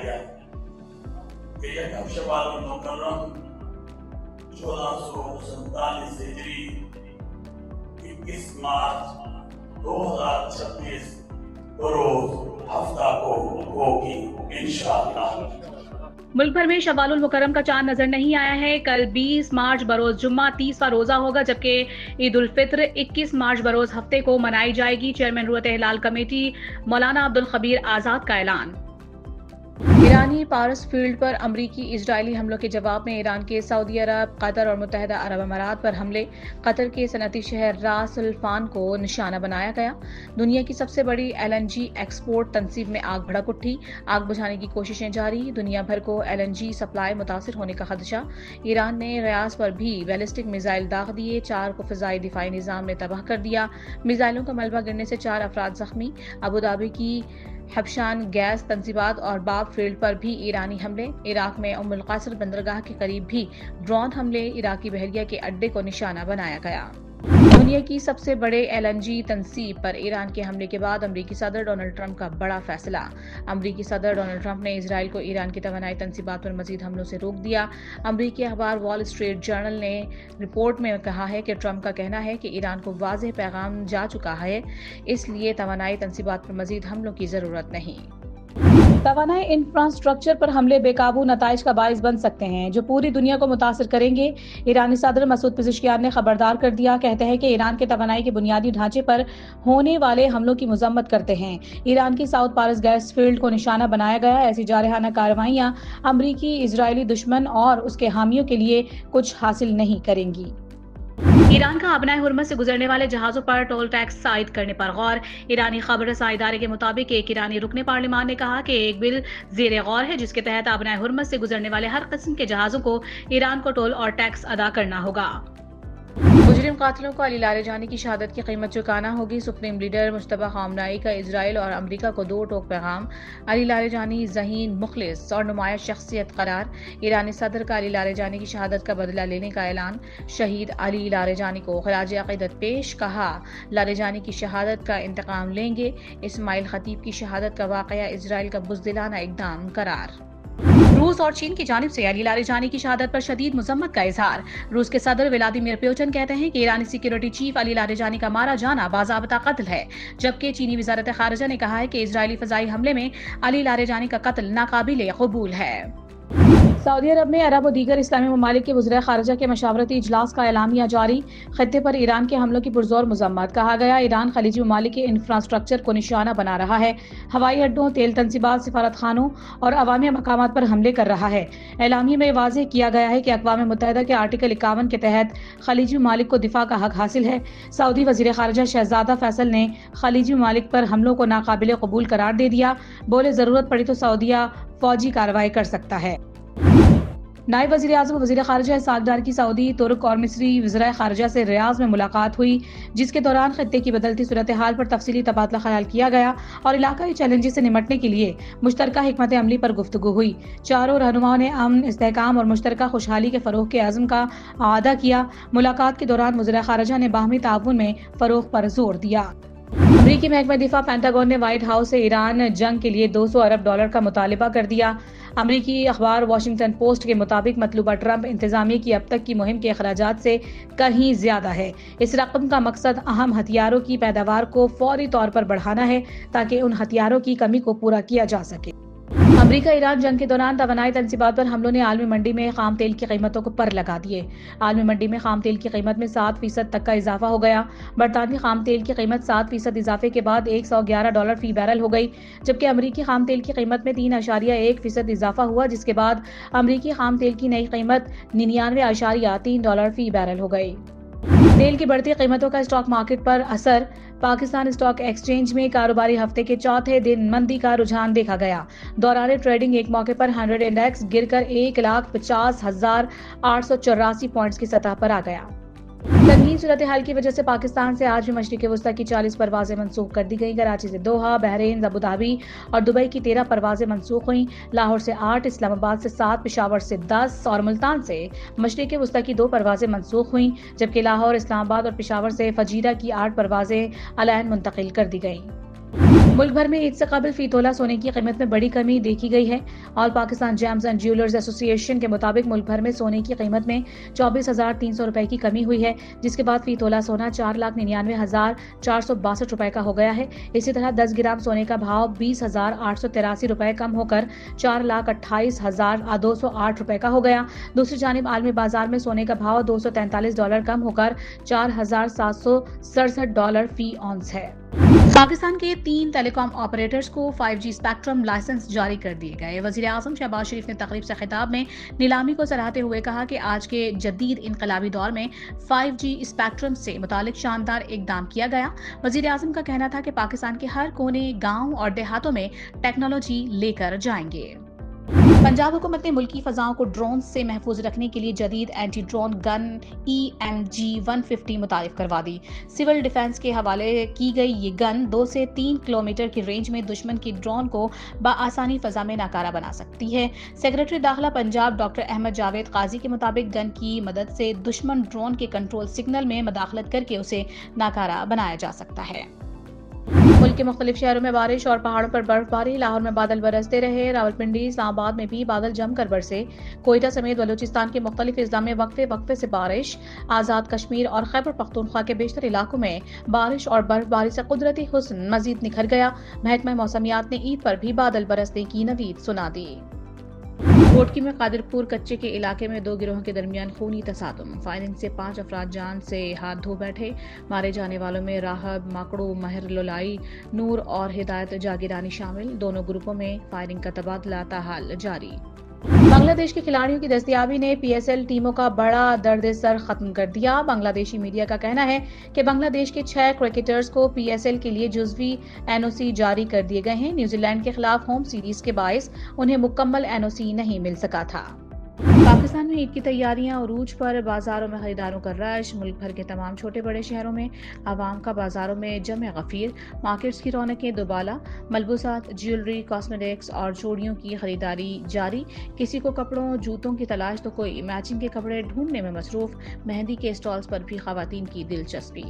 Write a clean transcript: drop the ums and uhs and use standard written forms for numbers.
गया कि यकम शवाल मुकर्रम 1447 हिजरी 21 मार्च 2026 रोज हफ्ता को होगी इंशाअल्लाह। मुल्क भर में शवालुल मुकर्रम का चांद नजर नहीं आया है। कल 20 मार्च बरोज जुम्मा 30वां रोजा होगा, जबकि ईद उल फित्र 21 मार्च बरोज हफ्ते को मनाई जाएगी। चेयरमैन रूयत हिलाल कमेटी मौलाना अब्दुल खबीर आजाद का ऐलान। ईरानी पारस फील्ड पर अमरीकी इजरायली हमलों के जवाब में ईरान के सऊदी अरब, कतर और मुत्तहिदा अरब अमारात पर हमले। कतर के सनती शहर रास अल फान को निशाना बनाया गया। दुनिया की सबसे बड़ी LNG एक्सपोर्ट तंसीब में आग भड़क उठी। आग बुझाने की कोशिशें जारी। दुनिया भर को LNG सप्लाई मुतासिर होने का खदशा। ईरान ने रियाज पर भी बैलिस्टिक मिसाइल दाग दिए। 4 को फिजाई दिफाई निजाम ने तबाह कर दिया। मिसाइलों का मलबा गिरने से 4 अफराद जख्मी। अबूधाबी की हबशान गैस तंजीबात और बाब फील्ड पर भी ईरानी हमले। इराक में उम्मुल क़ासिर बंदरगाह के करीब भी ड्रोन हमले। इराकी बहरिया के अड्डे को निशाना बनाया गया। दुनिया की सबसे बड़े LNG तंसीब पर ईरान के हमले के बाद अमरीकी सदर डोनाल्ड ट्रंप का बड़ा फैसला। अमरीकी सदर डोनाल्ड ट्रंप ने इजराइल को ईरान की तवानाई तंसीबात पर मजीद हमलों से रोक दिया। अमरीकी अखबार वॉल स्ट्रीट जर्नल ने रिपोर्ट में कहा है कि ट्रंप का कहना है कि ईरान को वाज़ेह पैगाम जा चुका है, इसलिए तवानाई तंसीबात पर मजीद हमलों की जरूरत नहीं। तवानाई इंफ्रास्ट्रक्चर पर हमले बेकाबू नताइज का बाइस बन सकते हैं, जो पूरी दुनिया को मुतासिर करेंगे। ईरानी सदर मसूद पिज़ेश्कियान ने खबरदार कर दिया। कहते हैं कि ईरान के तवानाई के बुनियादी ढांचे पर होने वाले हमलों की मजम्मत करते हैं। ईरान की साउथ पारस गैस फील्ड को निशाना बनाया गया। ऐसी जारहाना कार्रवाइयां अमरीकी इजरायली दुश्मन और उसके हामियों के लिए कुछ हासिल नहीं करेंगी। ईरान का आबनाए हुर्मज़ से गुजरने वाले जहाजों पर टोल टैक्स आयद करने पर गौर। ईरानी खबर रसाई इदारे के मुताबिक एक ईरानी रुकने पार्लिमान ने कहा कि एक बिल ज़ेरे गौर है जिसके तहत आबनाए हुर्मज़ से गुजरने वाले हर किस्म के जहाजों को ईरान को टोल और टैक्स अदा करना होगा। मुजरिम कातिलों को अली लारेजानी की शहादत की कीमत चुकाना होगी। सुप्रीम लीडर मुश्तबा खामनाई का इजराइल और अमरीका को 2 टोक पैगाम। अली लारेजानी ज़हीन, मुखलिस और नुमाया शख्सियत करार। ईरानी सदर का अली लारेजानी की शहादत का बदला लेने का ऐलान। शहीद अली लारेजानी को खराज अक़ीदत पेश। कहा, लारेजानी की शहादत का इंतकाम लेंगे। इस्माइल खतीब की शहादत का वाक़या इजराइल का बुज़दिलाना इक़दाम करार। रूस और चीन की जानिब से अली लारेजानी की शहादत पर शदीद मजम्मत का इजहार। रूस के सदर व्लादिमीर पुतिन कहते हैं कि ईरानी सिक्योरिटी चीफ अली लारेजानी का मारा जाना बाज़ाब्ता कत्ल है, जबकि चीनी वज़ारत ख़ारिजा ने कहा है कि इजरायली फ़ज़ाई हमले में अली लारेजानी का कत्ल नाकाबिले क़बूल है। सऊदी अरब में अरब और दीगर इस्लामी ममालिक के वज़ीर ख़ारिजा के मशावरती इजलास का एलामिया जारी। खत्ते पर ईरान के हमलों की पुरज़ोर मज़म्मत। कहा गया, ईरान खलीजी ममालिक के इंफ्रास्ट्रक्चर को निशाना बना रहा है। हवाई अड्डों, तेल तंसीबात, सिफारत खानों और अवामी मकामात पर हमले कर रहा है। एलामिया में वाज़ेह किया गया है कि अक़वाम मुत्तहिदा के आर्टिकल 51 के तहत खलीजी ममालिक को दिफा का हक हासिल है। सऊदी वज़ीर ख़ारिजा शहज़ादा फैसल ने खलीजी ममालिक पर हमलों को नाकाबिले क़बूल करार दे दिया। बोले, ज़रूरत पड़ी तो सऊदिया फ़ौजी कार्रवाई कर सकता है। नायब वज़ीर आज़म वज़ीर ख़ारिजा सागदार की सऊदी, तुर्क और मिस्री वज़ीर ख़ारिजा से रियाज़ में मुलाकात हुई, जिसके दौरान खत्ते की बदलती सूरत हाल पर तफसीली तबादला ख्याल किया गया और इलाकाई चैलेंजेस से निमटने के लिए मुश्तरका हिकमत अमली पर गुफ्तगू हुई। चारों रहनुमाओं ने अमन, इस्तेहकाम और मुश्तरका खुशहाली के फ़रोग़ के अज़्म का आदा किया। मुलाकात के दौरान वज़ीर ख़ारिजा ने बाहमी ताउन में फ़रोग़ पर जोर दिया। अमरीकी महकमा दिफा पेंटागन ने व्हाइट हाउस से ईरान जंग के लिए $200 अरब का मुतालबा कर दिया। अमरीकी अखबार वाशिंगटन पोस्ट के मुताबिक मतलूबा ट्रंप इंतजामिया की अब तक की मुहिम के अखराजात से कहीं ज्यादा है। इस रकम का मकसद अहम हथियारों की पैदावार को फौरी तौर पर बढ़ाना है ताकि उन हथियारों की कमी को पूरा किया जा सके। अमरीका ईरान जंग के दौरान तवानाई तंसीबात पर हमलों ने आलमी मंडी में खाम तेल की कीमतों को पर लगा दिए। आलमी मंडी में खाम तेल की कीमत में 7% तक का इजाफा हो गया। बरतानवी खाम तेल की कीमत 7% इजाफे के बाद $111 फी बैरल हो गई, जबकि अमरीकी खाम तेल की कीमत में 3.1% इजाफा हुआ, जिसके बाद अमरीकी खाम तेल की नई कीमत $99.3 फी बैरल हो गई। तेल की बढ़ती कीमतों का स्टॉक मार्केट पर असर। पाकिस्तान स्टॉक एक्सचेंज में कारोबारी हफ्ते के चौथे दिन मंदी का रुझान देखा गया। दौरान ट्रेडिंग एक मौके पर 100 इंडेक्स गिरकर 1,50,884 पॉइंट्स की सतह पर आ गया। संगीन सूरत हाल की वजह से पाकिस्तान से आज भी मशरिक़ वस्ता की 40 परवाजें मनसूख कर दी गई। कराची से दोहा, बहरीन, अबूधाबी और दुबई की 13 परवाजें मनसूख हुई। लाहौर से 8, इस्लामाबाद से 7, पेशावर से 10 और मुल्तान से मशरिक़ वस्ता की 2 परवाजें मनसूख हुई, जबकि लाहौर, इस्लामाबाद और पेशावर से फजीरा की 8 परवाजें अलैन मुंतकिल कर दी गईं। मुल्क भर में ईद से कबल फी तोला सोने की कीमत में बड़ी कमी देखी गई है। All Pakistan James and jewellers association के मुताबिक मुल्क भर में सोने की कीमत में 24,300 रुपए की कमी हुई है, जिसके बाद फी तोला सोना 4,99,462 रुपए का हो गया है। इसी तरह 10 ग्राम सोने का भाव 20,883 रुपए कम होकर 4,28,208 रुपए का हो गया। दूसरी जानिब आलमी बाजार में सोने का भाव $243 कम होकर $4,767 फी ऑन्स है। पाकिस्तान के 3 टेलीकॉम ऑपरेटर्स को 5G स्पेक्ट्रम लाइसेंस जारी कर दिए गए। वजीर आजम शहबाज शरीफ ने तकरीब से खिताब में नीलामी को सराहते हुए कहा कि आज के जदीद इनकलाबी दौर में 5G स्पेक्ट्रम से मुतालिक शानदार इकदाम किया गया। वजीर आजम का कहना था कि पाकिस्तान के हर कोने, गाँव और देहातों में टेक्नोलॉजी लेकर जाएंगे। पंजाब हुकूमत ने मुल्की फजाओं को ड्रोन से महफूज रखने के लिए जदीद एंटी ड्रोन गन EMG-150 मुतारिफ करवा दी। सिविल डिफेंस के हवाले की गई ये गन 2 से 3 किलोमीटर की रेंज में दुश्मन की ड्रोन को बआसानी फजा में नाकारा बना सकती है। सेक्रेटरी दाखिला पंजाब डॉक्टर अहमद जावेद काजी के मुताबिक गन की मदद से दुश्मन ड्रोन के कंट्रोल सिग्नल में मदाखलत करके उसे नाकारा बनाया जा सकता है। मुल्क के मुख्तलिफ शहरों में बारिश और पहाड़ों पर बर्फबारी। लाहौर में बादल बरसते रहे। रावलपिंडी, इस्लामाबाद में भी बादल जमकर बरसे। कोयटा समेत बलूचिस्तान के मुख्तलिफ अजला में वक्फे से बारिश। आज़ाद कश्मीर और खैबर पख्तूनख्वा के बेशतर इलाकों में बारिश और बर्फबारी से कुदरती हुस्न मजीद निखर गया। महकमा मौसमियात ने ईद पर भी बादल बरसने की नवीद सुना दी। कोटकी में कादिरपुर कच्चे के इलाके में 2 गिरोहों के दरमियान खूनी तसादुम। फायरिंग से 5 अफराद जान से हाथ धो बैठे। मारे जाने वालों में राहब, माकड़ू, महर लोलाई, नूर और हिदायत जागीरानी शामिल। दोनों ग्रुपों में फायरिंग का तबादला ताहाल जारी। बांग्लादेश के खिलाड़ियों की दस्तयाबी ने PSL टीमों का बड़ा दर्द सर खत्म कर दिया। बांग्लादेशी मीडिया का कहना है कि बांग्लादेश के 6 क्रिकेटर्स को PSL के लिए जुज़वी NOC जारी कर दिए गए हैं। न्यूजीलैंड के खिलाफ होम सीरीज के बायस उन्हें मुकम्मल NOC नहीं मिल सका था। पाकिस्तान में ईद की तैयारियां उरूज पर। बाजारों में खरीदारों का रश। मुल्क भर के तमाम छोटे बड़े शहरों में आवाम का बाजारों में जमे गफीर। मार्केट्स की रौनकें दुबाला। मलबूसात, ज्वेलरी, कॉस्मेटिक्स और चूड़ियों की खरीदारी जारी। किसी को कपड़ों, जूतों की तलाश तो कोई मैचिंग के कपड़े ढूंढने में मसरूफ। मेहंदी के स्टॉल्स पर भी खवातीन की दिलचस्पी।